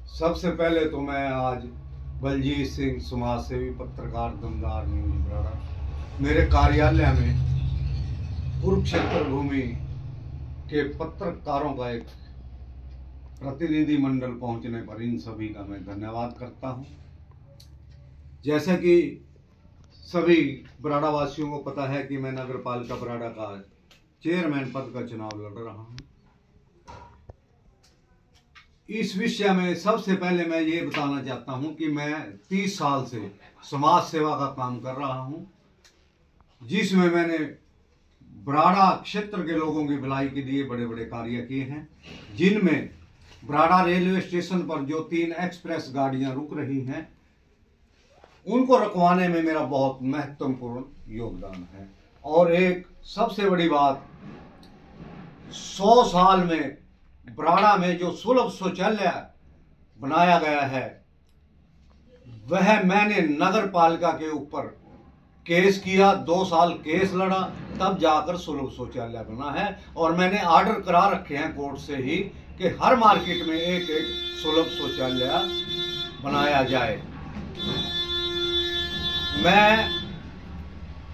सबसे पहले तो मैं आज बलजीत सिंह समाज सेवी पत्रकार दमदार न्यूज बराड़ा मेरे कार्यालय में कुरुक्षेत्र भूमि के पत्रकारों का एक प्रतिनिधि मंडल पहुंचने पर इन सभी का मैं धन्यवाद करता हूं। जैसा कि सभी बराड़ा वासियों को पता है कि मैं नगर पालिका बराड़ा का चेयरमैन पद का चुनाव लड़ रहा हूं। इस विषय में सबसे पहले मैं ये बताना चाहता हूं कि मैं 30 साल से समाज सेवा का काम कर रहा हूं, जिसमें मैंने बराड़ा क्षेत्र के लोगों की भलाई के लिए बड़े बड़े कार्य किए हैं, जिनमें बराड़ा रेलवे स्टेशन पर जो 3 एक्सप्रेस गाड़ियां रुक रही हैं उनको रखवाने में मेरा बहुत महत्वपूर्ण योगदान है। और एक सबसे बड़ी बात, 100 साल में बराड़ा में जो सुलभ शौचालय बनाया गया है वह मैंने नगर पालिका के ऊपर केस किया, 2 साल केस लड़ा, तब जाकर सुलभ शौचालय बना है। और मैंने आर्डर करा रखे हैं कोर्ट से ही कि हर मार्केट में एक एक सुलभ शौचालय बनाया जाए। मैं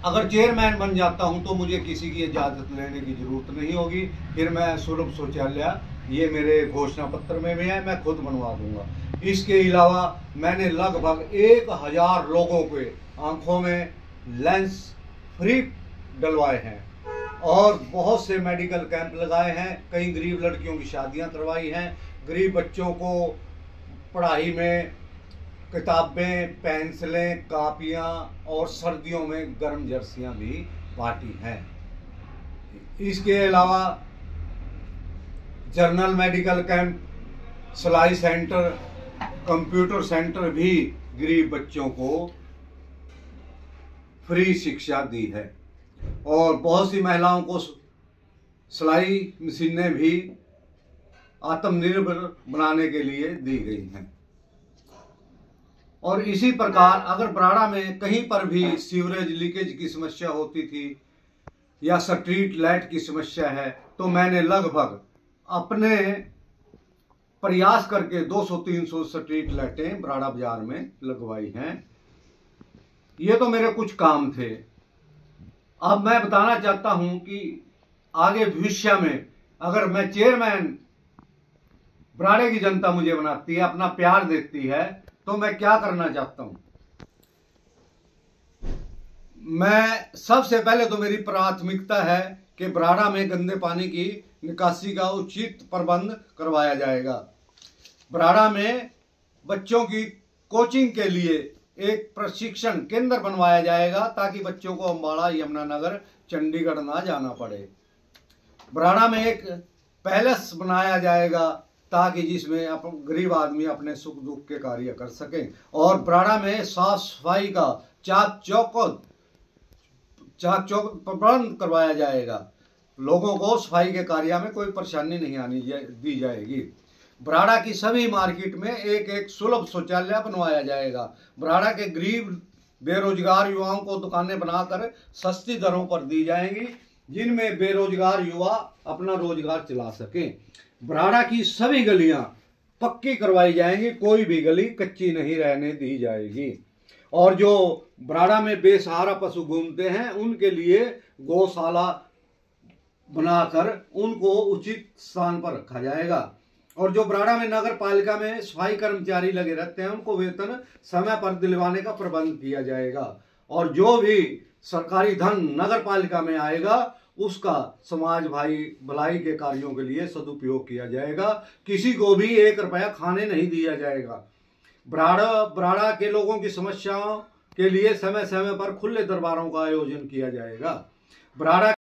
अगर चेयरमैन बन जाता हूं तो मुझे किसी की इजाजत लेने की जरूरत नहीं होगी, फिर मैं सुलभ शौचालय, ये मेरे घोषणा पत्र में भी है, मैं खुद बनवा दूंगा। इसके अलावा मैंने लगभग 1000 लोगों के आंखों में लेंस फ्री डलवाए हैं और बहुत से मेडिकल कैंप लगाए हैं। कई गरीब लड़कियों की शादियां करवाई हैं, गरीब बच्चों को पढ़ाई में किताबें, पेंसिलें, कापियां और सर्दियों में गर्म जर्सियां भी बांटी हैं। इसके अलावा जनरल मेडिकल कैंप, सिलाई सेंटर, कंप्यूटर सेंटर भी गरीब बच्चों को फ्री शिक्षा दी है। और बहुत सी महिलाओं को सिलाई मशीनें भी आत्मनिर्भर बनाने के लिए दी गई हैं। और इसी प्रकार अगर बराड़ा में कहीं पर भी सीवरेज लीकेज की समस्या होती थी या स्ट्रीट लाइट की समस्या है तो मैंने लगभग अपने प्रयास करके 200-300 स्ट्रीट लाइटें बराड़ा बाजार में लगवाई हैं। ये तो मेरे कुछ काम थे। अब मैं बताना चाहता हूं कि आगे भविष्य में अगर मैं चेयरमैन, बराड़े की जनता मुझे बनाती है, अपना प्यार देती है, तो मैं क्या करना चाहता हूं। मैं सबसे पहले तो मेरी प्राथमिकता है कि बराड़ा में गंदे पानी की निकासी का उचित प्रबंध करवाया जाएगा। बराड़ा में बच्चों की कोचिंग के लिए एक प्रशिक्षण केंद्र बनवाया जाएगा ताकि बच्चों को अम्बाड़ा, यमुनानगर, चंडीगढ़ ना जाना पड़े। बराड़ा में एक पैलेस बनाया जाएगा ताकि जिसमें गरीब आदमी अपने सुख दुख के कार्य कर सकें। और बराड़ा में साफ सफाई का चाक चौक प्रबंध करवाया जाएगा। लोगों को सफाई के कार्य में कोई परेशानी नहीं आनी दी जाएगी। बराड़ा की सभी मार्केट में एक एक सुलभ शौचालय बनवाया जाएगा। बराड़ा के गरीब बेरोजगार युवाओं को दुकानें बनाकर सस्ती दरों पर दी जाएंगी, जिनमें बेरोजगार युवा अपना रोजगार चला सकें। बराड़ा की सभी गलियां पक्की करवाई जाएंगी, कोई भी गली कच्ची नहीं रहने दी जाएगी। और जो बराड़ा में बेसहारा पशु घूमते हैं उनके लिए गौशाला बनाकर उनको उचित स्थान पर रखा जाएगा। और जो बराड़ा में नगर पालिका में सफाई कर्मचारी लगे रहते हैं उनको वेतन समय पर दिलवाने का प्रबंध किया जाएगा। और जो भी सरकारी धन नगर पालिका में आएगा उसका समाज भाई भलाई के कार्यों के लिए सदुपयोग किया जाएगा। किसी को भी 1 रुपया खाने नहीं दिया जाएगा। बराड़ा के लोगों की समस्याओं के लिए समय समय पर खुले दरबारों का आयोजन किया जाएगा। बराड़ा